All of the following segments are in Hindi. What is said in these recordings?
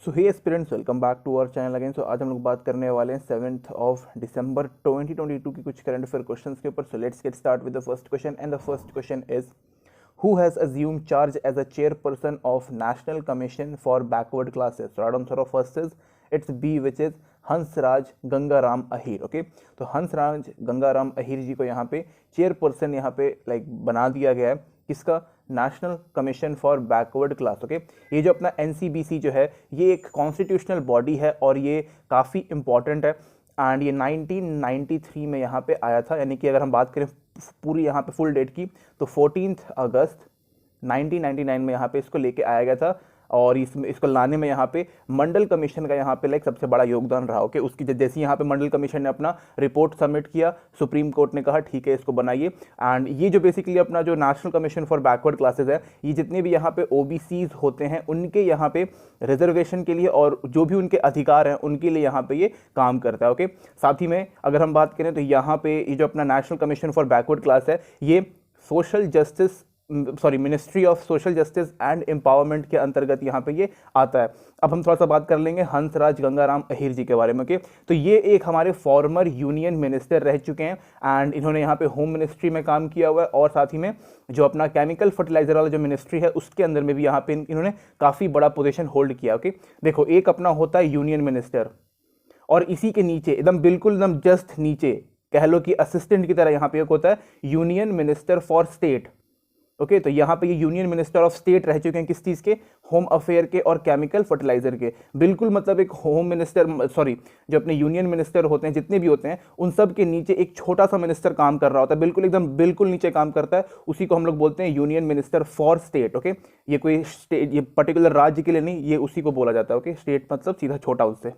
So hey students, welcome back to our channel again. So आज हम लोग बात करने वाले हैं 7th ऑफ दिसंबर 2022 की कुछ करंट अफेयर क्वेश्चंस के ऊपर। So let's get start with the first question and the first question is who has assumed charge as a chairperson of national commission for backward classes. So right answer of first is it's B which is Hansraj Gangaram Ahir. Okay, तो हंसराज गंगाराम अहीर जी को यहाँ पे चेयरपर्सन यहाँ पे बना दिया गया है। किसका? National commission for backward class. Okay, ये जो अपना एनसीबीसी जो है ये एक कॉन्स्टिट्यूशनल बॉडी है और ये काफ़ी इंपॉर्टेंट है एंड ये 1993 में यहाँ पे आया था। यानी कि अगर हम बात करें पूरी यहाँ पे फुल डेट की तो 14 अगस्त 1999 में यहाँ पे इसको लेके आया गया था और इसको लाने में यहाँ पे मंडल कमीशन का यहाँ पे सबसे बड़ा योगदान रहा। ओके, उसकी जैसे यहाँ पे मंडल कमीशन ने अपना रिपोर्ट सबमिट किया, सुप्रीम कोर्ट ने कहा ठीक है इसको बनाइए। एंड ये जो बेसिकली अपना जो national commission for backward classes है, ये जितने भी यहाँ पे ओबीसीज होते हैं उनके यहाँ पे रिजर्वेशन के लिए और जो भी उनके अधिकार हैं उनके लिए यहाँ पे ये काम करता है। ओके, साथ ही में अगर हम बात करें तो यहाँ पे ये जो अपना national commission for backward class है ये ministry of social justice and empowerment के अंतर्गत यहाँ पे ये आता है। अब हम थोड़ा सा बात कर लेंगे हंसराज गंगाराम अहीर जी के बारे में। ओके, तो ये एक हमारे फॉर्मर यूनियन मिनिस्टर रह चुके हैं एंड इन्होंने यहाँ पे होम मिनिस्ट्री में काम किया हुआ है और साथ ही में जो अपना केमिकल फर्टिलाइजर वाला जो मिनिस्ट्री है उसके अंदर में भी यहाँ पे इन्होंने काफ़ी बड़ा पोजिशन होल्ड किया। ओके, देखो एक अपना होता है यूनियन मिनिस्टर और इसी के नीचे एकदम जस्ट नीचे कह लो कि असिस्टेंट की तरह यहाँ पे एक होता है union minister for state. Okay, तो यहाँ पे ये यूनियन मिनिस्टर ऑफ स्टेट रह चुके हैं किस चीज़ के? होम अफेयर के और केमिकल फर्टिलाइजर के। बिल्कुल मतलब एक होम मिनिस्टर जो अपने यूनियन मिनिस्टर होते हैं जितने भी होते हैं उन सब के नीचे एक छोटा सा मिनिस्टर काम कर रहा होता है, बिल्कुल नीचे काम करता है। उसी को हम लोग बोलते हैं union minister for state. Okay, ये कोई स्टेट ये पर्टिकुलर राज्य के लिए नहीं, ये उसी को बोला जाता है। ओके, स्टेट मतलब सीधा छोटा उससे।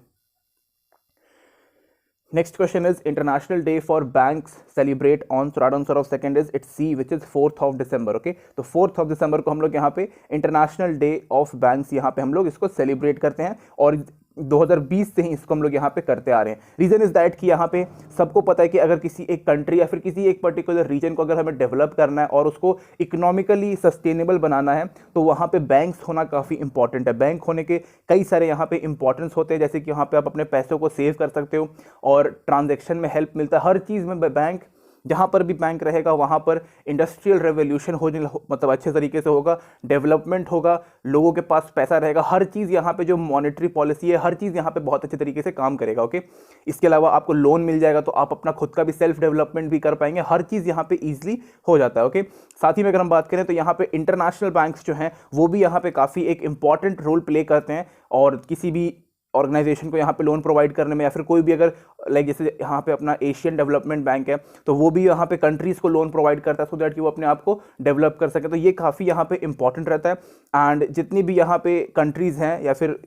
Next question is International Day for Banks celebrate on, so right answer of second is it's C which is 4th of December. Okay, तो 4th of December को हम लोग यहाँ पे International Day of Banks यहाँ पे हम लोग इसको सेलिब्रेट करते हैं और 2020 से ही इसको हम लोग यहाँ पे करते आ रहे हैं। रीजन इज दैट कि यहाँ पे सबको पता है कि अगर किसी एक कंट्री या फिर किसी एक पर्टिकुलर रीजन को अगर हमें डेवलप करना है और उसको इकोनॉमिकली सस्टेनेबल बनाना है तो वहाँ पे बैंक्स होना काफ़ी इंपॉर्टेंट है। बैंक होने के कई सारे यहाँ पे इंपॉर्टेंस होते हैं, जैसे कि यहाँ पे आप अपने पैसों को सेव कर सकते हो और ट्रांजेक्शन में हेल्प मिलता है। हर चीज़ में बैंक, जहाँ पर भी बैंक रहेगा वहाँ पर इंडस्ट्रियल रेवोल्यूशन मतलब अच्छे तरीके से होगा, डेवलपमेंट होगा, लोगों के पास पैसा रहेगा। हर चीज़ यहाँ पे जो मॉनेटरी पॉलिसी है हर चीज़ यहाँ पे बहुत अच्छे तरीके से काम करेगा। ओके, इसके अलावा आपको लोन मिल जाएगा तो आप अपना खुद का भी सेल्फ डेवलपमेंट भी कर पाएंगे। हर चीज़ यहाँ पे ईजिली हो जाता है। ओके, साथ ही में अगर हम बात करें तो यहाँ पे इंटरनेशनल बैंक्स जो हैं वो भी यहाँ पे काफ़ी एक इंपॉर्टेंट रोल प्ले करते हैं और किसी भी ऑर्गेनाइजेशन को यहाँ पे लोन प्रोवाइड करने में या फिर कोई भी अगर जैसे यहाँ पे अपना एशियन डेवलपमेंट बैंक है तो वो भी यहाँ पे कंट्रीज़ को लोन प्रोवाइड करता है सो दैट कि वो अपने आप को डेवलप कर सके। तो ये काफ़ी यहाँ पे इंपॉर्टेंट रहता है एंड जितनी भी यहाँ पे कंट्रीज़ हैं या फिर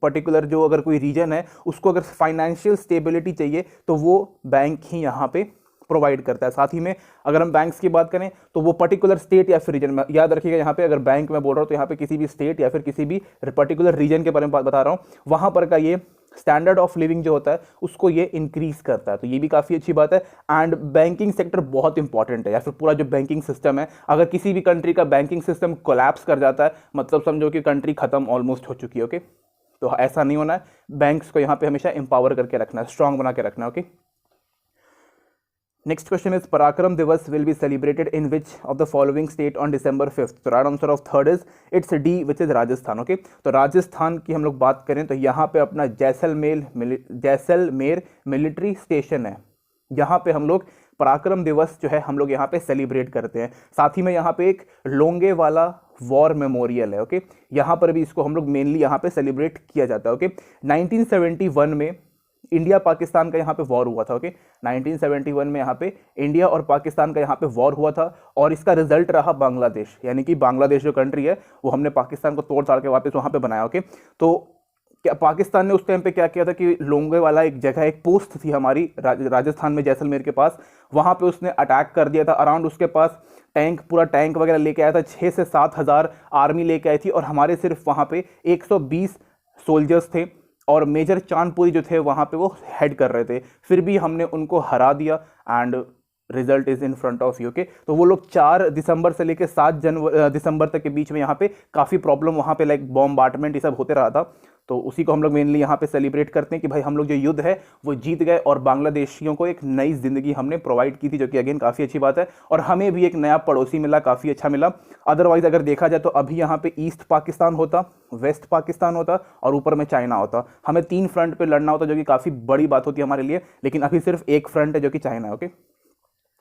पर्टिकुलर जो अगर कोई रीजन है उसको अगर फाइनेंशियल स्टेबिलिटी चाहिए तो वो बैंक ही यहाँ पे प्रोवाइड करता है। साथ ही में अगर हम बैंक्स की बात करें तो वो पर्टिकुलर स्टेट या फिर रीजन में, याद रखिएगा यहाँ पे अगर बैंक में बोल रहा हूँ तो यहाँ पे किसी भी स्टेट या फिर किसी भी पर्टिकुलर रीजन के बारे में बता रहा हूँ, वहाँ पर का ये स्टैंडर्ड ऑफ लिविंग जो होता है उसको ये इंक्रीज करता है। तो ये भी काफ़ी अच्छी बात है एंड बैंकिंग सेक्टर बहुत इंपॉर्टेंट है या फिर पूरा जो बैंकिंग सिस्टम है, अगर किसी भी कंट्री का बैंकिंग सिस्टम कोलैप्स कर जाता है मतलब समझो कि कंट्री खत्म ऑलमोस्ट हो चुकी है। ओके, तो ऐसा नहीं होना है, बैंक्स को यहाँ पे हमेशा एम्पावर करके रखना है, स्ट्रांग बना के रखना है। Okay, next question is Parakram Divas will be celebrated in which of the following state on December 5th? So right answer of third is it's D which is Rajasthan. Okay, तो राजस्थान की हम लोग बात करें तो यहाँ पे अपना जैसलमेर मिलिट्री स्टेशन है, यहाँ पे हम लोग पराक्रम दिवस जो है हम लोग यहाँ पे सेलिब्रेट करते हैं। साथ ही में यहाँ पे एक लोंगे वाला वॉर मेमोरियल है। ओके, यहाँ पर भी इसको हम लोग मेनली यहाँ पे सेलिब्रेट किया जाता है। ओके, 1971 में इंडिया पाकिस्तान का यहाँ पे वॉर हुआ था। ओके, 1971 में यहाँ पे इंडिया और पाकिस्तान का यहाँ पे वॉर हुआ था और इसका रिजल्ट रहा बांग्लादेश, यानी कि बांग्लादेश जो कंट्री है वो हमने पाकिस्तान को तोड़ ताड़ के वापस वहाँ पे बनाया। ओके, तो क्या पाकिस्तान ने उस टाइम पे क्या किया था कि लोंगे वाला एक जगह एक पोस्ट थी हमारी राजस्थान में जैसलमेर के पास, वहाँ पे उसने अटैक कर दिया था। अराउंड उसके पास पूरा टैंक वगैरह लेके आया था, 6 से 7 हज़ार आर्मी लेके आई थी और हमारे सिर्फ वहाँ पे 120 सोल्जर्स थे और मेजर चांदपुरी जो थे वहाँ पे वो हेड कर रहे थे, फिर भी हमने उनको हरा दिया and result is in front of you. के तो वो लोग 4 दिसंबर से लेकर 7 दिसंबर तक के बीच में यहाँ पे काफ़ी प्रॉब्लम वहाँ पे बॉम्बार्टमेंट ये सब होते रहा था। तो उसी को हम लोग मेनली यहाँ पे सेलिब्रेट करते हैं कि भाई हम लोग जो युद्ध है वो जीत गए और बांग्लादेशियों को एक नई जिंदगी हमने प्रोवाइड की थी, जो कि अगेन काफ़ी अच्छी बात है। और हमें भी एक नया पड़ोसी मिला, काफ़ी अच्छा मिला। अदरवाइज अगर देखा जाए तो अभी यहाँ पे ईस्ट पाकिस्तान होता, वेस्ट पाकिस्तान होता और ऊपर में चाइना होता, हमें 3 फ्रंट पे लड़ना होता, जो कि काफ़ी बड़ी बात होती है हमारे लिए। लेकिन अभी सिर्फ एक फ्रंट है जो कि चाइना है। ओके,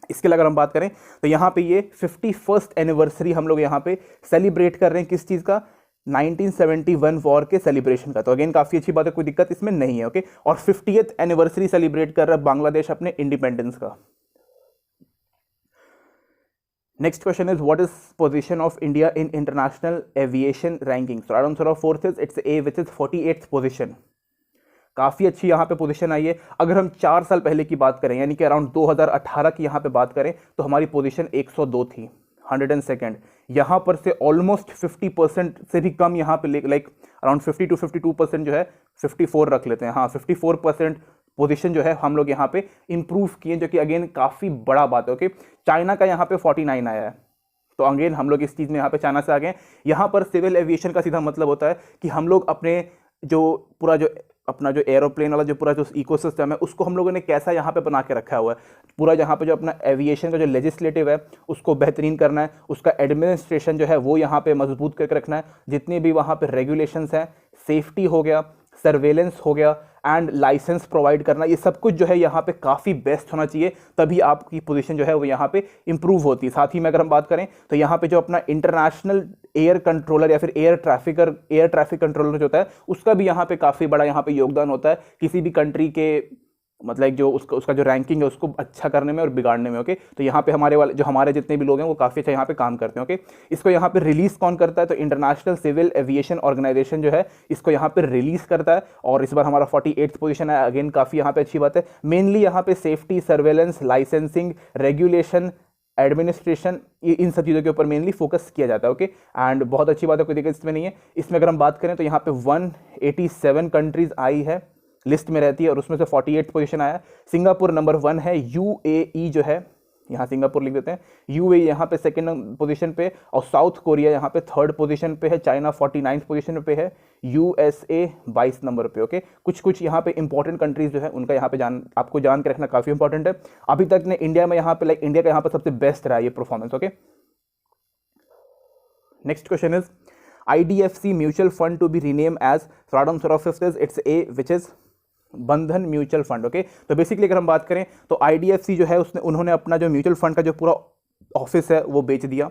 इसके लिए अगर हम बात करें तो यहाँ पे ये 51st एनिवर्सरी हम लोग यहाँ पे सेलिब्रेट कर रहे हैं। किस चीज़ का? 1971 वॉर के सेलिब्रेशन का। तो अगेन काफ़ी अच्छी बात है, कोई दिक्कत इसमें नहीं है। ओके, और 50th एनिवर्सरी सेलिब्रेट कर रहा है बांग्लादेश अपने इंडिपेंडेंस का। Next question is what is position of India in international aviation ranking? So answer of fourth is it's A which is 48th position. काफ़ी अच्छी यहाँ पे पोजीशन आई है। अगर हम 4 साल पहले की बात करें, यानी कि अराउंड 2018 की यहाँ पे बात करें, तो हमारी पोजीशन 102 थी, 102nd। यहाँ पर से ऑलमोस्ट 50% से भी कम यहाँ पे लाइक अराउंड 50 to 52% जो है, 54 रख लेते हैं, हाँ 54% पोजीशन जो है हम लोग यहाँ पे इंप्रूव किए, जो कि अगेन काफ़ी बड़ा बात है। ओके, चाइना का यहाँ पे 49 आया है, तो अगेन हम लोग इस चीज़ में यहाँ पे चाइना से आ गए। यहाँ पर सिविल एविएशन का सीधा मतलब होता है कि हम लोग अपने जो पूरा जो अपना जो एरोप्लेन वाला जो पूरा जो इकोसिस्टम है उसको हम लोगों ने कैसा यहाँ पे बना के रखा हुआ है, पूरा यहाँ पे जो अपना एविएशन का जो लेजिस्लेटिव है उसको बेहतरीन करना है, उसका एडमिनिस्ट्रेशन जो है वो यहाँ पे मजबूत करके रखना है। जितने भी वहाँ पे रेगुलेशंस हैं, सेफ्टी हो गया, सर्वेलेंस हो गया एंड लाइसेंस प्रोवाइड करना, ये सब कुछ जो है यहाँ पे काफ़ी बेस्ट होना चाहिए, तभी आपकी पोजीशन जो है वो यहाँ पे इंप्रूव होती है। साथ ही में अगर हम बात करें तो यहाँ पे जो अपना इंटरनेशनल एयर कंट्रोलर या फिर एयर ट्रैफिक कंट्रोलर जो होता है उसका भी यहाँ पे काफ़ी बड़ा यहाँ पे योगदान होता है किसी भी कंट्री के मतलब जो उसका जो रैंकिंग है उसको अच्छा करने में और बिगाड़ने में। ओके, तो यहाँ पे हमारे जितने भी लोग हैं वो काफ़ी अच्छा यहाँ पे काम करते हैं। ओके, इसको यहाँ पे रिलीज कौन करता है? तो इंटरनेशनल सिविल एविएशन ऑर्गेनाइजेशन जो है इसको यहाँ पे रिलीज करता है, और इस बार हमारा 48th पोजीशन है। अगेन काफ़ी यहाँ पे अच्छी बात है। मेनली यहाँ पे safety, surveillance, licensing, regulation, administration, इन सब चीज़ों के ऊपर मेनली फोकस किया जाता है। ओके, एंड बहुत अच्छी बात है, कोई दिक्कत इसमें नहीं है। इसमें अगर हम बात करें तो यहाँ पे 187 कंट्रीज आई है, लिस्ट में रहती है, और उसमें से 48th पोजीशन आया। सिंगापुर नंबर 1 है, यूएई जो है यहाँ सिंगापुर लिख देते हैं, यूएई यहाँ पे 2nd पोजीशन पे, और साउथ कोरिया यहाँ पे 3rd पोजीशन पे है, चाइना 49th पोजीशन पे है, यूएसए 22 नंबर पे। ओके, कुछ यहाँ पे इंपॉर्टेंट कंट्रीज जो है उनका यहाँ पे आपको जान के रखना काफ़ी इंपॉर्टेंट है। अभी तक ने इंडिया में यहाँ पे इंडिया का यहाँ पे सबसे बेस्ट रहा ये performance. Okay, next question is IDFC mutual fund to be rename as, answer of fifth is it's A which is Bandhan mutual fund. Okay, तो बेसिकली अगर हम बात करें तो IDFC जो है उन्होंने अपना जो म्यूचुअल फंड का जो पूरा ऑफिस है वो बेच दिया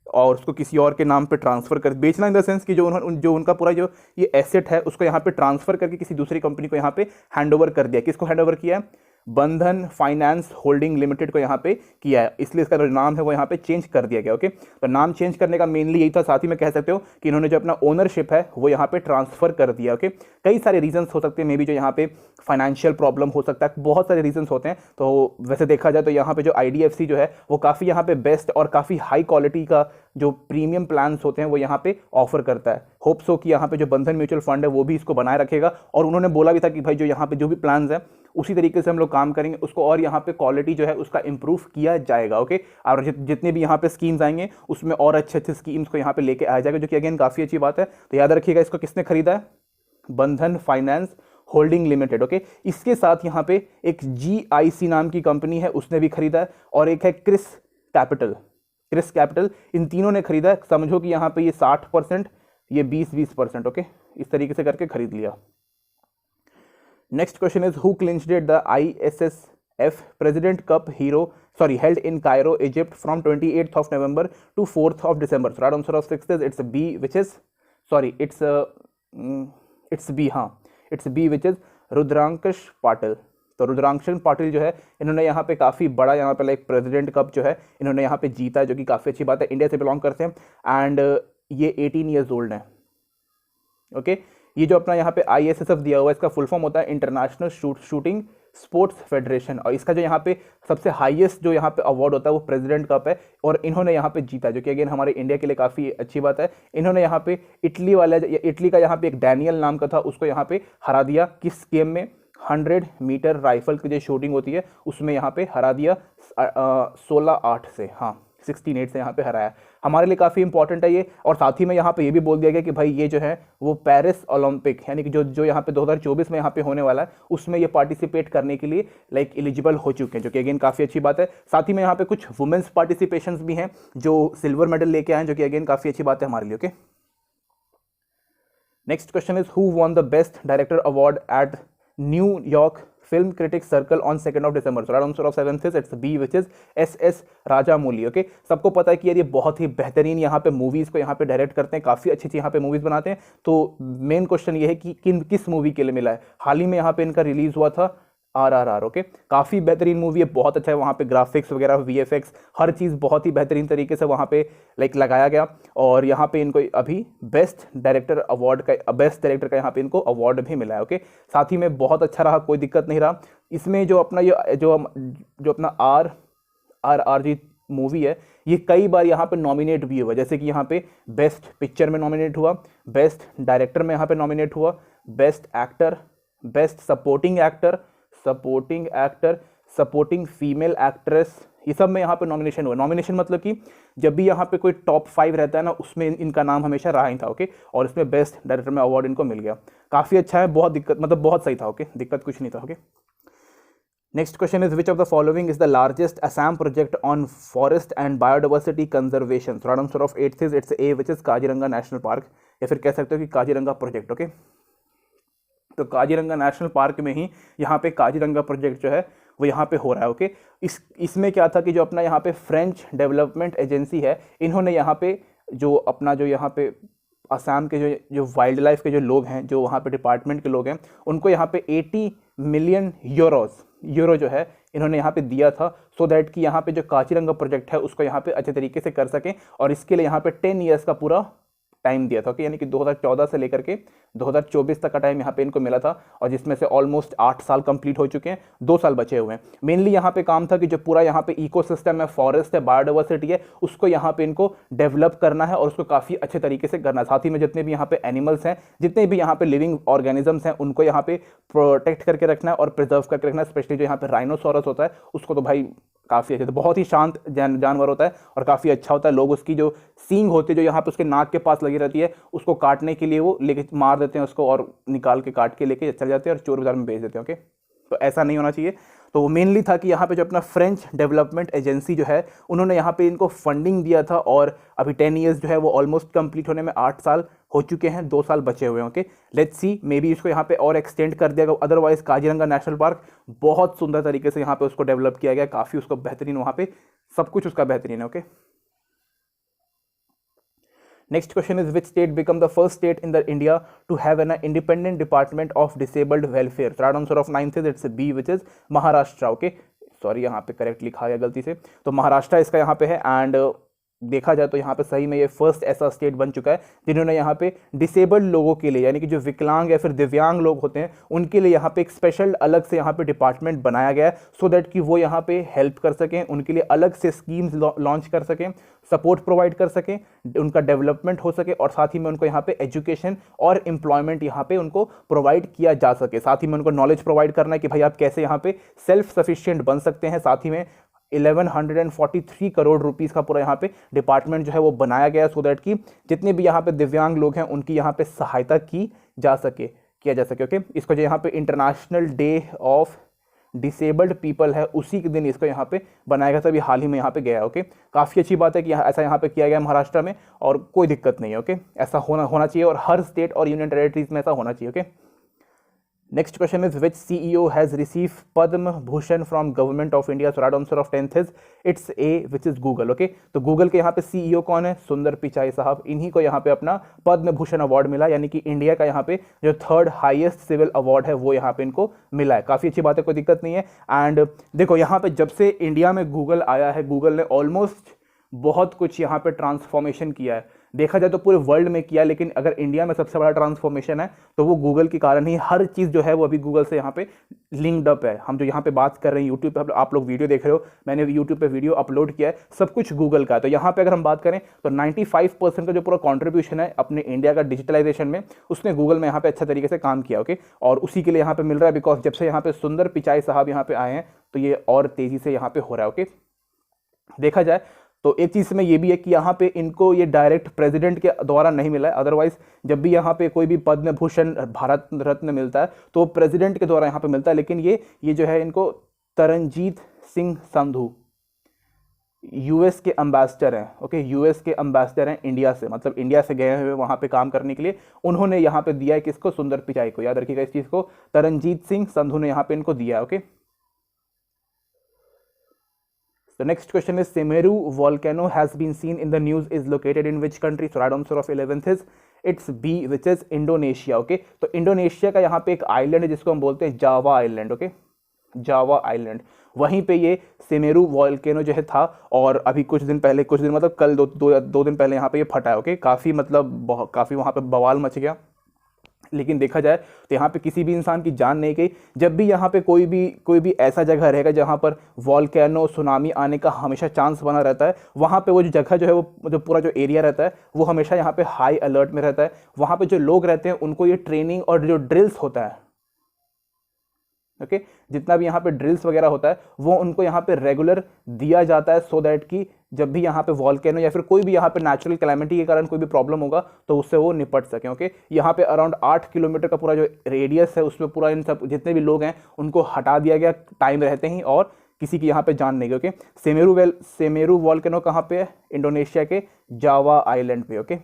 और उसको किसी और के नाम पे ट्रांसफर कर, बेचना इन द सेंस कि जो उनका पूरा जो ये एसेट है उसको यहाँ पे ट्रांसफर करके किसी दूसरी कंपनी को यहाँ पे हैंडओवर कर दिया। किसको हैंडओवर किया है? बंधन फाइनेंस होल्डिंग लिमिटेड को यहाँ पे किया है, इसलिए इसका जो नाम है वो यहाँ पे चेंज कर दिया गया। ओके, तो नाम चेंज करने का मेनली यही था। साथ ही में कह सकते हो कि इन्होंने जो अपना ओनरशिप है वो यहाँ पे ट्रांसफर कर दिया। ओके, कई सारे रीजंस हो सकते हैं, मे बी जो यहाँ पे फाइनेंशियल प्रॉब्लम हो सकता है, बहुत सारे रीजंस होते हैं। तो वैसे देखा जाए तो यहाँ पे जो IDFC जो है वो काफ़ी यहाँ पे बेस्ट और काफ़ी हाई क्वालिटी का जो प्रीमियम प्लान्स होते हैं वो यहाँ पे ऑफर करता है। होप सो कि यहाँ पे जो बंधन म्यूचुअल फंड है वो भी इसको बनाए रखेगा, और उन्होंने बोला भी था कि भाई जो यहाँ पे जो भी प्लान्स हैं उसी तरीके से हम लोग काम करेंगे, उसको और यहाँ पे क्वालिटी जो है उसका इंप्रूव किया जाएगा। ओके, और जितने भी यहाँ पे स्कीम्स आएंगे उसमें और अच्छे स्कीम्स को यहाँ पे लेके आया जाएगा, जो कि अगेन काफ़ी अच्छी बात है। तो याद रखिएगा, इसको किसने खरीदा है? बंधन फाइनेंस होल्डिंग लिमिटेड। ओके, इसके साथ यहाँ पे एक GIC नाम की कंपनी है उसने भी खरीदा है, और एक है क्रिस कैपिटल, इन तीनों ने खरीदा है। समझो कि यहाँ पे ये 60%, ये 20%। ओके, इस तरीके से करके खरीद लिया। Next question is who clinched the ISSF president cup held in Cairo, Egypt from 28th of November to 4th of December. So right answer of 6th is it's B, which is it's B, हाँ it's B, which is रुद्रांकश Patil. तो रुद्रांकश पाटिल जो है इन्होंने यहाँ पे काफ़ी बड़ा यहाँ पे लाइक प्रेसिडेंट कप जो है इन्होंने यहाँ पे जीता है, जो कि काफ़ी अच्छी बात है। इंडिया से बिलोंग करते हैं एंड ये 18 ईयर्स ओल्ड हैं। ओके, ये जो अपना यहाँ पे ISSF दिया हुआ है इसका फुल फॉर्म होता है इंटरनेशनल शूटिंग स्पोर्ट्स फेडरेशन, और इसका जो यहाँ पे सबसे हाईएस्ट जो यहाँ पे अवार्ड होता है वो प्रेसिडेंट कप है, और इन्होंने यहाँ पे जीता, जो कि अगेन हमारे इंडिया के लिए काफ़ी अच्छी बात है। इन्होंने यहाँ पे इटली का यहाँ पे एक डैनियल नाम का था उसको यहाँ पे हरा दिया। किस गेम में? 100 मीटर राइफल की जो शूटिंग होती है उसमें यहाँ पे हरा दिया 16-8 से, हाँ 16-8 से यहाँ पे हराया। हमारे लिए काफ़ी इंपॉर्टेंट है ये। और साथ ही में यहाँ पे ये भी बोल दिया गया कि भाई ये जो है वो पेरिस ओलंपिक यानी कि जो यहाँ पे 2024 में यहाँ पे होने वाला है उसमें ये पार्टिसिपेट करने के लिए लाइक एलिजिबल हो चुके हैं, जो कि अगेन काफ़ी अच्छी बात है। साथ ही में यहाँ पे कुछ वुमेन्स पार्टिसिपेशंस भी हैं जो सिल्वर मेडल लेके आए हैं, जो कि अगेन काफ़ी अच्छी बात है हमारे लिए। Okay, next question is who won the best director award eight New York film critics circle on 2 December? So right answer of 7th is it's B, which is S.S. Rajamouli. Okay, सबको पता है कि यार ये बहुत ही बेहतरीन यहाँ पे मूवीज़ को यहाँ पे डायरेक्ट करते हैं, काफ़ी अच्छी अच्छी यहाँ पे मूवीज़ बनाते हैं। तो मेन क्वेश्चन ये है कि किस मूवी के लिए मिला है। हाल ही में यहाँ पे इनका रिलीज़ हुआ था RRR। ओके, काफ़ी बेहतरीन मूवी है, बहुत अच्छा है। वहाँ पे ग्राफिक्स वगैरह VFX हर चीज़ बहुत ही बेहतरीन तरीके से वहाँ पे लाइक लगाया गया। और यहाँ पे इनको अभी बेस्ट डायरेक्टर का यहाँ पे इनको अवार्ड भी मिला है। ओके, साथ ही में बहुत अच्छा रहा, कोई दिक्कत नहीं रहा इसमें। जो अपना ये जो अपना RRR मूवी है ये कई बार यहाँ पे नॉमिनेट भी हुआ, जैसे कि यहाँ पे बेस्ट पिक्चर में नॉमिनेट हुआ, बेस्ट डायरेक्टर में यहाँ पे नॉमिनेट हुआ, best actor, best supporting actor, supporting female actress, ये सब में यहाँ पे नॉमिनेशन हुआ। नॉमिनेशन मतलब कि जब भी यहाँ पे कोई टॉप 5 रहता है ना उसमें इनका नाम हमेशा रहा ही था। ओके, और इसमें बेस्ट डायरेक्टर में अवार्ड इनको मिल गया, काफ़ी अच्छा है, बहुत सही था। ओके, दिक्कत कुछ नहीं था। Okay, next question is which of the following is the largest Assam project on forest and biodiversity conservation? Right answer of 8th is it's A, which is Kaziranga national park, या फिर कह सकते हो कि काजीरंगा प्रोजेक्ट। ओके, तो काजीरंगा नेशनल पार्क में ही यहाँ पे काजीरंगा प्रोजेक्ट जो है वो यहाँ पे हो रहा है। ओके, इसमें क्या था कि जो अपना यहाँ पे फ्रेंच डेवलपमेंट एजेंसी है, इन्होंने यहाँ पे जो यहाँ पे असम के जो वाइल्ड लाइफ के जो लोग हैं, जो वहाँ पे डिपार्टमेंट के लोग हैं, उनको यहाँ पे 80 मिलियन यूरो जो है इन्होंने यहाँ पे दिया था, सो दैट कि यहाँ पे जो काजीरंगा प्रोजेक्ट है उसको यहाँ पे अच्छे तरीके से कर सकें। और इसके लिए यहाँ पे 10 ईयर्स का पूरा टाइम दिया था। ओके, यानी कि 2014 से लेकर के 2024 तक का टाइम यहाँ पे इनको मिला था, और जिसमें से ऑलमोस्ट 8 साल कंप्लीट हो चुके हैं, 2 साल बचे हुए हैं। मेनली यहाँ पे काम था कि जो पूरा यहाँ पे इकोसिस्टम है, फॉरेस्ट है, बायोडाइवर्सिटी है, उसको यहाँ पे इनको डेवलप करना है और उसको काफ़ी अच्छे तरीके से करना है। साथ ही में जितने भी यहाँ पे एनिमल्स हैं, जितने भी यहाँ पे लिविंग ऑर्गेनिजम्स हैं, उनको यहाँ पे प्रोटेक्ट करके रखना है और प्रिजर्व करके रखना है। स्पेशली जो यहाँ पे राइनोसोरस होता है उसको तो भाई काफ़ी अच्छे, तो बहुत ही शांत जानवर होता है और काफ़ी अच्छा होता है। लोग उसकी जो सींग होती है जो यहाँ पे उसके नाक के पास लगी रहती है, उसको काटने के लिए वो लेके मार देते हैं उसको, और निकाल के काट के लेके चले जाते हैं और चोर बाजार में बेच देते हैं। ओके, तो ऐसा नहीं होना चाहिए। तो वो मेनली था कि यहाँ पे जो अपना फ्रेंच डेवलपमेंट एजेंसी जो है उन्होंने यहाँ पे इनको फंडिंग दिया था, और अभी 10 ईयर्स जो है वो ऑलमोस्ट कंप्लीट होने में 8 साल हो चुके हैं, 2 साल बचे हुए हैं। Okay, let's see, may be इसको यहाँ पे और एक्सटेंड कर दिया गया। अदरवाइज काजीरंगा नेशनल पार्क बहुत सुंदर तरीके से यहाँ पे उसको डेवलप किया गया, काफ़ी उसको बेहतरीन, वहाँ पे सब कुछ उसका बेहतरीन है। Okay, next question is which state become the first state in the India to have an independent department of disabled welfare? Right answer of 9th is it's B, which is Maharashtra. Okay, sorry यहाँ पे करेक्ट लिखा गया गलती से, तो महाराष्ट्र इसका यहाँ पे है। एंड देखा जाए तो यहाँ पे सही में ये फर्स्ट ऐसा स्टेट बन चुका है जिन्होंने यहाँ पे डिसेबल्ड लोगों के लिए, यानी कि जो विकलांग या फिर दिव्यांग लोग होते हैं उनके लिए यहाँ पे एक स्पेशल अलग से यहाँ पे डिपार्टमेंट बनाया गया है, सो दैट कि वो यहाँ पे हेल्प कर सकें, उनके लिए अलग से स्कीम्स लॉन्च कर सकें, सपोर्ट प्रोवाइड कर सकें, उनका डेवलपमेंट हो सके, और साथ ही में उनको यहाँ पे एजुकेशन और एम्प्लॉयमेंट यहाँ पे उनको प्रोवाइड किया जा सके। साथ ही में उनको नॉलेज प्रोवाइड करना है कि भाई आप कैसे यहाँ पे सेल्फ सफिशिएंट बन सकते हैं। साथ ही में 1143 करोड़ रुपीस का पूरा यहाँ पे डिपार्टमेंट जो है वो बनाया गया, सो दैट कि जितने भी यहाँ पे दिव्यांग लोग हैं उनकी यहाँ पे सहायता किया जा सके। ओके, इसको जो यहाँ पे international day of disabled people है उसी के दिन इसको यहाँ पे बनाया गया था, अभी हाल ही में यहाँ पे गया है। ओके, काफ़ी अच्छी बात है कि ऐसा यहाँ पे किया गया महाराष्ट्र में, और कोई दिक्कत नहीं है। ओके, ऐसा होना चाहिए, और हर स्टेट और यूनियन टेरेटरीज में ऐसा होना चाहिए। Okay, next question is which CEO has receive Padma Bhushan from government of India? So right answer of 10th is it's A, which is Google. Okay, तो गूगल के यहाँ पे CEO कौन है? सुंदर पिचाई साहब, इन्हीं को यहाँ पे अपना पद्म भूषण अवार्ड मिला, यानी कि इंडिया का यहाँ पे जो 3rd हाईएस्ट सिविल अवार्ड है वो यहाँ पे इनको मिला है। काफ़ी अच्छी बात है, कोई दिक्कत नहीं है। एंड देखो यहाँ पे जब से इंडिया में गूगल आया है, गूगल ने ऑलमोस्ट बहुत कुछ यहाँ पे ट्रांसफॉर्मेशन किया है, देखा जाए तो पूरे वर्ल्ड में किया, लेकिन अगर इंडिया में सबसे बड़ा ट्रांसफॉर्मेशन है तो वो गूगल के कारण ही, हर चीज़ जो है वो अभी गूगल से यहाँ पे लिंक्ड अप है। हम जो यहाँ पे बात कर रहे हैं यूट्यूब पे, आप लोग वीडियो देख रहे हो, मैंने यूट्यूब पे वीडियो अपलोड किया है, सब कुछ गूगल का है। तो यहाँ पे अगर हम बात करें तो 95% का जो पूरा कॉन्ट्रीब्यूशन है अपने इंडिया का डिजिटलाइजेशन में, उसने गूगल में यहाँ पे अच्छा तरीके से काम किया। ओके, और उसी के लिए यहाँ पे मिल रहा है, बिकॉज जब से यहाँ पे सुंदर पिचाई साहब यहाँ पे आए हैं तो ये और तेज़ी से यहाँ पे हो रहा है। ओके, देखा जाए तो एक चीज़ में ये भी है कि यहाँ पे इनको ये डायरेक्ट प्रेसिडेंट के द्वारा नहीं मिला है, अदरवाइज जब भी यहाँ पे कोई भी पद्म भूषण, भारत रत्न मिलता है तो प्रेसिडेंट के द्वारा यहाँ पे मिलता है। लेकिन ये जो है इनको तरनजीत सिंह संधू यूएस के एम्बेसडर हैं, ओके, यूएस के एम्बेसडर हैं इंडिया से, मतलब इंडिया से गए हुए वहाँ पे काम करने के लिए, उन्होंने यहाँ पे दिया है किसको, सुंदर पिचाई को। याद रखिएगा इस चीज़ को, तरनजीत सिंह संधू ने यहाँ पे इनको दिया है, okay. The next question is Semeru volcano has been seen in the news is located in which country? So right answer of 11th is it's B, which is Indonesia, okay। तो इंडोनेशिया का यहाँ पे एक आइलैंड है जिसको हम बोलते हैं Java island, okay, Java island, वहीं पे ये सेमेरू वॉल्केनो जो है था। और अभी कुछ दिन मतलब कल दो दिन पहले यहाँ पे ये फटा है, ओके। काफ़ी मतलब काफ़ी वहाँ पे बवाल मच गया, लेकिन देखा जाए तो यहाँ पे किसी भी इंसान की जान नहीं गई। जब भी यहाँ पे कोई भी ऐसा जगह रहेगा जहाँ पर वॉल्केनो सुनामी आने का हमेशा चांस बना रहता है, वहाँ पे वो जो जगह जो है वो जो पूरा जो एरिया रहता है वो हमेशा यहाँ पे हाई अलर्ट में रहता है। वहाँ पे जो लोग रहते हैं उनको ये ट्रेनिंग और जो ड्रिल्स होता है, ओके, जितना भी यहाँ पे ड्रिल्स वगैरह होता है वो उनको यहाँ पे रेगुलर दिया जाता है, सो दैट कि जब भी यहाँ पे वॉल्केनो या फिर कोई भी यहाँ पे नेचुरल कैलामिटी के कारण कोई भी प्रॉब्लम होगा तो उससे वो निपट सकें, ओके। यहाँ पे अराउंड 8 किलोमीटर का पूरा जो रेडियस है उसमें पूरा इन सब जितने भी लोग हैं उनको हटा दिया गया टाइम रहते ही, और किसी की यहाँ पे जान नहीं गई, ओके। सेमेरू वॉल्केनो कहाँ पे है? इंडोनेशिया के जावा आइलैंड पे, okay.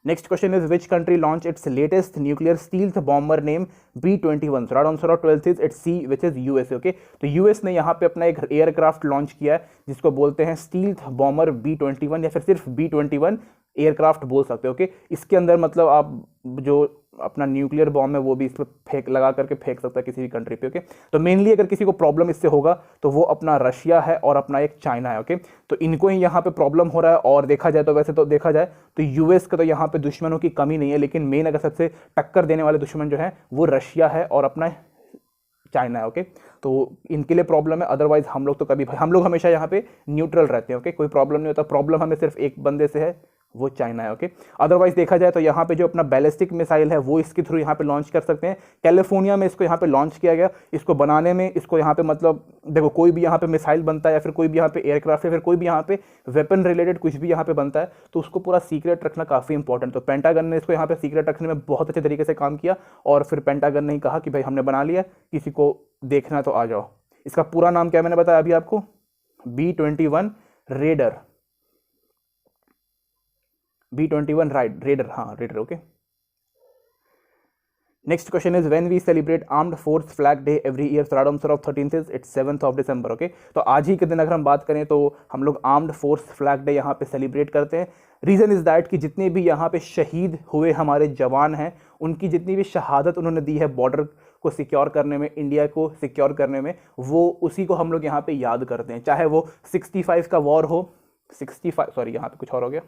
Next question is which country launched its latest nuclear stealth bomber name B-21? So right answer of 12th is it's C, which is USA, okay। तो यूएस ने यहाँ पे अपना एक एयरक्राफ्ट लॉन्च किया है जिसको बोलते हैं स्टील्थ बॉम्बर B-21 या फिर सिर्फ B-21 एयरक्राफ्ट बोल सकते हो, ओके। इसके अंदर मतलब आप जो अपना न्यूक्लियर बॉम्ब है वो भी इस पर लगा करके फेंक सकता है किसी भी कंट्री पे, ओके। तो मेनली अगर किसी को प्रॉब्लम इससे होगा तो वो अपना रशिया है और अपना एक चाइना है, ओके। तो इनको ही यहाँ पे प्रॉब्लम हो रहा है। और देखा जाए तो वैसे तो देखा जाए तो यूएस का तो यहाँ पे दुश्मनों की कमी नहीं है, लेकिन मेन अगर सबसे टक्कर देने वाले दुश्मन जो है वो रशिया है और अपना चाइना है, ओके। तो इनके लिए प्रॉब्लम है, अदरवाइज हम लोग हमेशा यहाँ पे न्यूट्रल रहते हैं, ओके। कोई प्रॉब्लम नहीं होता, प्रॉब्लम हमें सिर्फ एक बंदे से है, वो चाइना है, ओके। अदरवाइज देखा जाए तो यहाँ पे जो अपना बैलिस्टिक मिसाइल है वो इसके थ्रू यहाँ पे लॉन्च कर सकते हैं। कैलिफोर्निया में इसको यहाँ पे लॉन्च किया गया। इसको बनाने में इसको यहाँ पे मतलब देखो, कोई भी यहाँ पे मिसाइल बनता है या फिर कोई भी यहाँ पे एयरक्राफ्ट या फिर कोई भी यहाँ पे वेपन रिलेटेड कुछ भी यहाँ पे बनता है तो उसको पूरा सीक्रेट रखना काफ़ी इंपॉर्टेंट। तो पेंटागन ने इसको यहाँ पे सीक्रेट रखने में बहुत अच्छे तरीके से काम किया, और फिर पेंटागन ने कहा कि भाई हमने बना लिया, किसी को देखना तो आ जाओ। इसका पूरा नाम क्या मैंने बताया अभी आपको? B-21 रेडर, B-21 रेडर, हाँ Raider, okay. Next question is when we celebrate armed force flag day every year? So right answer of 13th is it's 7th of December, okay. तो आज ही के दिन अगर हम बात करें तो हम लोग आर्म्ड फोर्स फ्लैग डे यहाँ पे सेलिब्रेट करते हैं। रीज़न इज दैट कि जितने भी यहाँ पे शहीद हुए हमारे जवान हैं उनकी जितनी भी शहादत उन्होंने दी है बॉर्डर को सिक्योर करने में, इंडिया को सिक्योर करने में, वो उसी को हम लोग यहाँ पे याद करते हैं। चाहे वो 65 का वॉर हो, 65 सॉरी यहाँ पे कुछ और हो गया,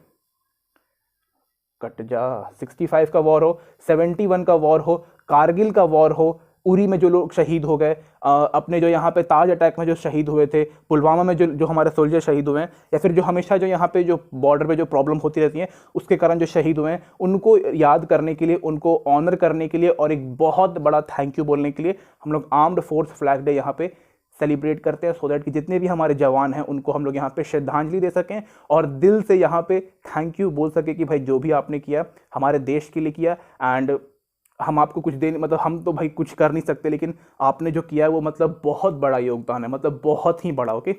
कट जा, 65 का वॉर हो, 71 का वॉर हो, कारगिल का वॉर हो, उरी में जो लोग शहीद हो गए, अपने जो यहाँ पे ताज अटैक में जो शहीद हुए थे, पुलवामा में जो हमारे सोल्जर शहीद हुए हैं, या फिर जो हमेशा जो यहाँ पे जो बॉर्डर पे जो प्रॉब्लम होती रहती है उसके कारण जो शहीद हुए हैं, उनको याद करने के लिए, उनको ऑनर करने के लिए और एक बहुत बड़ा थैंक यू बोलने के लिए हम लोग आर्म्ड फोर्स फ्लैग डे यहाँ पे सेलिब्रेट करते हैं, सो दैट कि जितने भी हमारे जवान हैं उनको हम लोग यहाँ पे श्रद्धांजलि दे सकें और दिल से यहाँ पे थैंक यू बोल सके कि भाई जो भी आपने किया हमारे देश के लिए किया, एंड हम आपको कुछ देने, मतलब हम तो भाई कुछ कर नहीं सकते, लेकिन आपने जो किया है वो मतलब बहुत बड़ा योगदान है, मतलब बहुत ही बड़ा, ओके।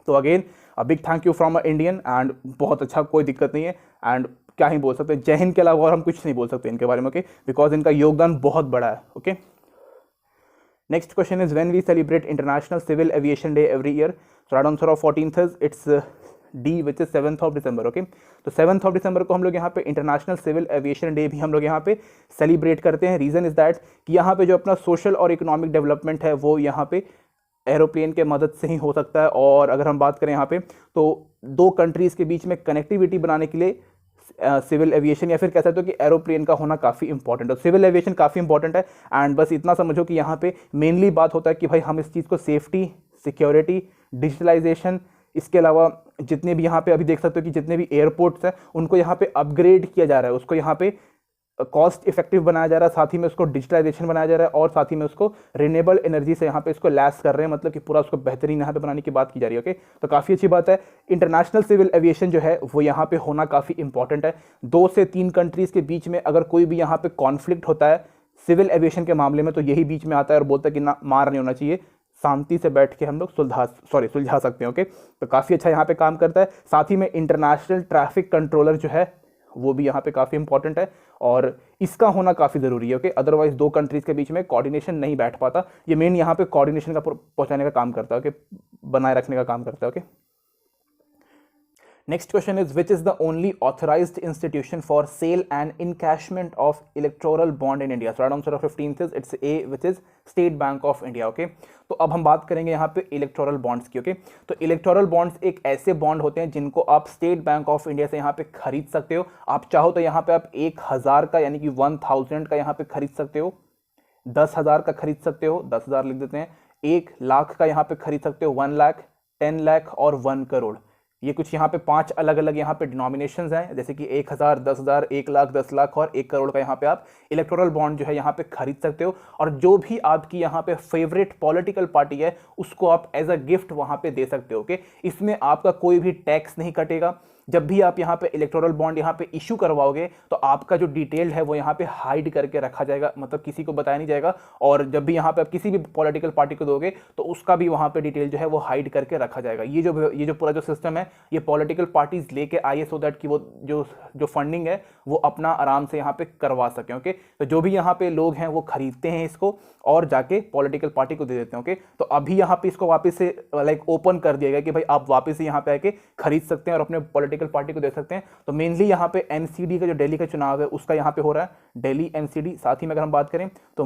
तो again a big thank you from a Indian, and बहुत अच्छा, कोई दिक्कत नहीं है, एंड क्या ही बोल सकते हैं, जय हिंद के अलावा और हम कुछ नहीं बोल सकते इनके बारे में, ओके, बिकॉज इनका योगदान बहुत बड़ा है, okay. Next question is when we celebrate international civil aviation day every year? So right answer of 14th is it's D, which is 7th of December, okay. तो 7th ऑफ दिसंबर को हम लोग यहाँ पे इंटरनेशनल सिविल एविएशन डे भी हम लोग यहाँ पे सेलिब्रेट करते हैं। रीज़न इज दैट कि यहाँ पे जो अपना सोशल और इकोनॉमिक डेवलपमेंट है वो यहाँ पे एरोप्लेन के मदद से ही हो सकता है। और अगर हम बात करें यहाँ पे तो दो कंट्रीज़ के बीच में कनेक्टिविटी बनाने के लिए सिविल एविएशन या फिर कह सकते हो कि एरोप्लेन का होना काफ़ी इंपॉर्टेंट है। सिविल एविएशन काफ़ी इंपॉर्टेंट है, एंड बस इतना समझो कि यहाँ पे मेनली बात होता है कि भाई हम इस चीज़ को सेफ्टी, सिक्योरिटी, डिजिटलाइजेशन, इसके अलावा जितने भी यहाँ पे अभी देख सकते हो कि जितने भी एयरपोर्ट्स हैं उनको यहाँ पे अपग्रेड किया जा रहा है, उसको यहाँ पे कॉस्ट इफेक्टिव बनाया जा रहा है, साथ ही में उसको डिजिटलाइजेशन बनाया जा रहा है और साथ ही में उसको रिन्यूएबल एनर्जी से यहाँ पे इसको लैस कर रहे हैं, मतलब कि पूरा उसको बेहतरीन यहाँ पे बनाने की बात की जा रही है। ओके, तो काफ़ी अच्छी बात है। इंटरनेशनल सिविल एविएशन जो है वो यहाँ पे होना काफ़ी इंपॉर्टेंट है। 2 से 3 कंट्रीज़ के बीच में अगर कोई भी यहाँ पे कॉन्फ्लिक्ट होता है सिविल एविएशन के मामले में, तो यही बीच में आता है और बोलता है कि ना, मार नहीं होना चाहिए, शांति से बैठ के हम लोग सुलझा सकते हैं। ओके, तो काफ़ी अच्छा यहाँ पे काम करता है। साथ ही में इंटरनेशनल ट्रैफिक कंट्रोलर जो है वो भी यहाँ पे काफ़ी इंपॉर्टेंट है और इसका होना काफ़ी ज़रूरी है। ओके, अदरवाइज 2 कंट्रीज़ के बीच में कोऑर्डिनेशन नहीं बैठ पाता। ये मेन यहाँ पे कोऑर्डिनेशन का पहुँचाने का काम करता है, ओके, बनाए रखने का काम करता है। Okay, next question is, which is the only authorized institution for sale and encashment of electoral bond in India? So right answer of 15th is it's A, which is State Bank of India. Okay, तो अब हम बात करेंगे यहाँ पे इलेक्टोरल बॉन्ड्स की। ओके, तो इलेक्टोरल बॉन्ड्स एक ऐसे बॉन्ड होते हैं जिनको आप स्टेट बैंक ऑफ इंडिया से यहाँ पे खरीद सकते हो। आप चाहो तो यहाँ पे आप 1000 का यानी कि 1000 का यहाँ पे खरीद सकते हो, 10,000 का खरीद सकते हो, 10,000 लिख देते हैं, 1 लाख का यहाँ पे खरीद सकते हो, 1 लाख, 10 लाख और 1 करोड़। ये कुछ यहाँ पे 5 अलग अलग यहाँ पे डिनोमिनेशंस हैं, जैसे कि 1000, 10,000, 1 लाख, 10 लाख और 1 करोड़ का यहाँ पे आप इलेक्टोरल बॉन्ड जो है यहाँ पे खरीद सकते हो। और जो भी आपकी यहाँ पे फेवरेट पॉलिटिकल पार्टी है उसको आप एज अ गिफ्ट वहाँ पे दे सकते हो। ओके, इसमें आपका कोई भी टैक्स नहीं कटेगा। जब भी आप यहाँ पे इलेक्टोरल बॉन्ड यहाँ पे इशू करवाओगे तो आपका जो डिटेल है वो यहाँ पे हाइड करके रखा जाएगा, मतलब किसी को बताया नहीं जाएगा। और जब भी यहाँ पे आप किसी भी पॉलिटिकल पार्टी को दोगे तो उसका भी वहाँ पे डिटेल जो है वो हाइड करके रखा जाएगा। ये जो पूरा जो सिस्टम है ये पॉलिटिकल पार्टीज लेके आई है, सो दैट कि वो जो फंडिंग है वो अपना आराम से यहाँ पे करवा सकें। ओके, तो जो भी यहाँ पे लोग हैं वो खरीदते हैं इसको और जाके पॉलिटिकल पार्टी को दे देते हैं। ओके, तो अभी यहाँ पे इसको वापस से लाइक ओपन कर दिया गया कि भाई आप वापस से यहाँ पे आके खरीद सकते हैं और अपने पॉलिटिकल पार्टी को दे सकते हैं। तो मेनली यहाँ पे एमसीडी का जो दिल्ली का चुनाव है उसका यहाँ पे हो रहा है, दिल्ली एमसीडी। साथ ही में अगर हम बात करें तो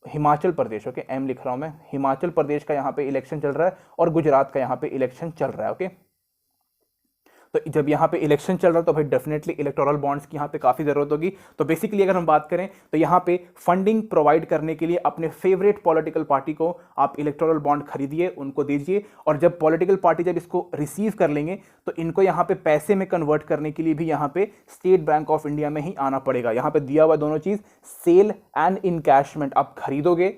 हिमाचल प्रदेश, ओके, एम लिख रहा हूं मैं, हिमाचल प्रदेश का यहाँ पे इलेक्शन चल रहा है और गुजरात का यहाँ पे इलेक्शन चल रहा है। ओके, तो जब यहाँ पे इलेक्शन चल रहा है तो भाई डेफिनेटली इलेक्टोरल बॉन्ड्स की यहाँ पे काफ़ी ज़रूरत होगी। तो बेसिकली अगर हम बात करें तो यहाँ पे फंडिंग प्रोवाइड करने के लिए अपने फेवरेट पॉलिटिकल पार्टी को आप इलेक्टोरल बॉन्ड खरीदिए, उनको दीजिए, और जब पॉलिटिकल पार्टी जब इसको रिसीव कर लेंगे तो इनको यहाँ पे पैसे में कन्वर्ट करने के लिए भी यहाँ पे स्टेट बैंक ऑफ इंडिया में ही आना पड़ेगा। यहाँ पे दिया हुआ दोनों चीज़, सेल एंड इनकैशमेंट, आप खरीदोगे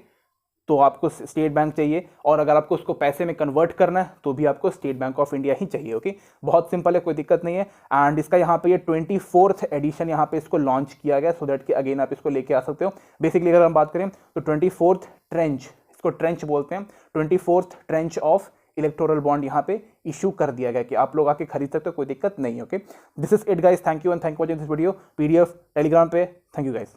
तो आपको स्टेट बैंक चाहिए और अगर आपको उसको पैसे में कन्वर्ट करना है तो भी आपको स्टेट बैंक ऑफ इंडिया ही चाहिए। ओके, बहुत सिंपल है, कोई दिक्कत नहीं है। एंड इसका यहाँ पे ये 24th एडिशन यहाँ पे इसको लॉन्च किया गया, सो दैट कि अगेन आप इसको लेके आ सकते हो। बेसिकली अगर हम बात करें तो 24th ट्रेंच, इसको ट्रेंच बोलते हैं, 24th trench of electoral bond यहाँ पे इशू कर दिया गया कि आप लोग आके खरीद सकते हो, कोई दिक्कत नहीं है। Okay, this is it guys, thank you and thank you for watching this video. PDF Telegram पे, थैंक यू गाइस।